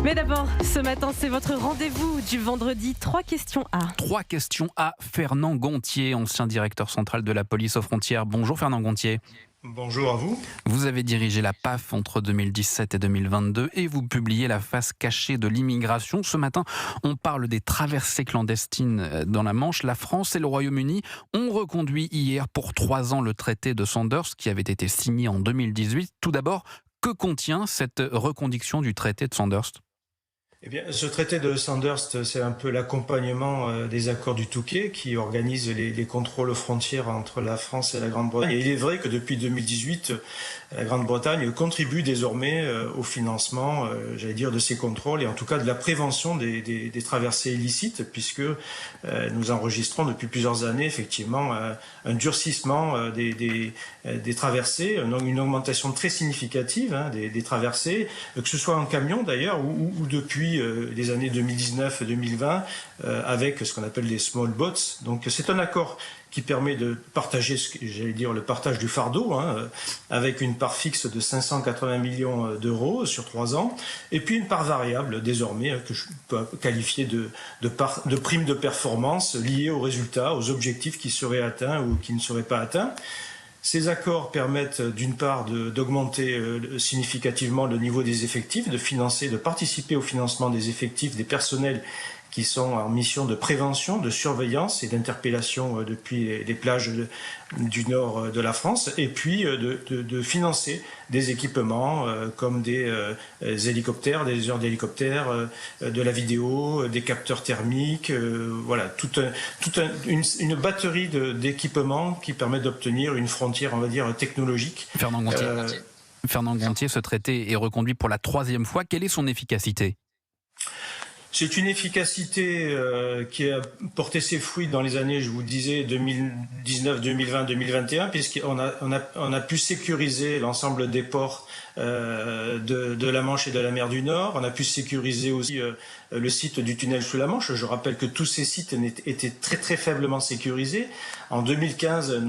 Mais d'abord, ce matin, c'est votre rendez-vous du vendredi. 3 questions A. 3 questions à Fernand Gontier, ancien directeur central de la police aux frontières. Bonjour Fernand Gontier. Bonjour à vous. Vous avez dirigé la PAF entre 2017 et 2022 et vous publiez la face cachée de l'immigration. Ce matin, on parle des traversées clandestines dans la Manche. La France et le Royaume-Uni ont reconduit hier pour 3 ans le traité de Sandhurst qui avait été signé en 2018. Tout d'abord, que contient cette reconduction du traité de Sandhurst ? Eh bien, ce traité de Sandhurst, c'est un peu l'accompagnement des accords du Touquet qui organisent les contrôles aux frontières entre la France et la Grande-Bretagne. Et il est vrai que depuis 2018, la Grande-Bretagne contribue désormais au financement, de ces contrôles et en tout cas de la prévention des traversées illicites, puisque nous enregistrons depuis plusieurs années effectivement un durcissement des traversées, une augmentation très significative des traversées, que ce soit en camion d'ailleurs ou depuis les années 2019-2020 avec ce qu'on appelle les small boats. Donc c'est un accord qui permet de partager, le partage du fardeau, avec une part fixe de 580 millions d'euros sur 3 ans, et puis une part variable désormais que je peux qualifier de prime de performance liée aux résultats, aux objectifs qui seraient atteints ou qui ne seraient pas atteints. Ces accords permettent d'une part d'augmenter significativement le niveau des effectifs, de participer au financement des effectifs des personnels qui sont en mission de prévention, de surveillance et d'interpellation depuis les plages du nord de la France, et puis de financer des équipements comme des hélicoptères, des heures d'hélicoptères, de la vidéo, des capteurs thermiques, une batterie d'équipements qui permettent d'obtenir une frontière, on va dire, technologique. Fernand Gontier, ce traité est reconduit pour la 3e fois. Quelle est son efficacité ? C'est une efficacité qui a porté ses fruits dans les années, je vous disais, 2019, 2020, 2021, puisqu'on a pu sécuriser l'ensemble des ports de la Manche et de la mer du Nord. On a pu sécuriser aussi le site du tunnel sous la Manche. Je rappelle que tous ces sites étaient très très faiblement sécurisés. En 2015,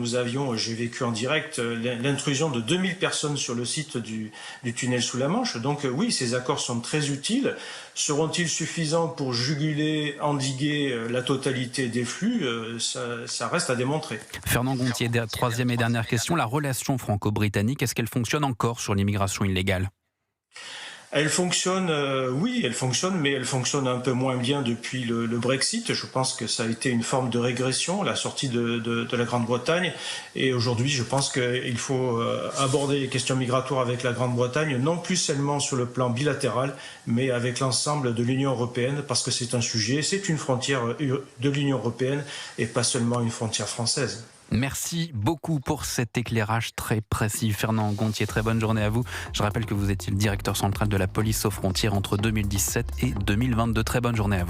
j'ai vécu en direct l'intrusion de 2000 personnes sur le site du tunnel sous la Manche. Donc oui, ces accords sont très utiles. Seront-ils suffisants pour juguler, endiguer la totalité des flux ? Ça reste à démontrer. Fernand Gontier, 3e et dernière question. La relation franco-britannique, est-ce qu'elle fonctionne encore sur l'immigration illégale ? Elle fonctionne, oui, elle fonctionne, mais elle fonctionne un peu moins bien depuis le Brexit. Je pense que ça a été une forme de régression, la sortie de la Grande-Bretagne. Et aujourd'hui, je pense qu'il faut aborder les questions migratoires avec la Grande-Bretagne, non plus seulement sur le plan bilatéral, mais avec l'ensemble de l'Union européenne, parce que c'est une frontière de l'Union européenne et pas seulement une frontière française. Merci beaucoup pour cet éclairage très précis. Fernand Gontier, très bonne journée à vous. Je rappelle que vous étiez le directeur central de la police aux frontières entre 2017 et 2022. Très bonne journée à vous.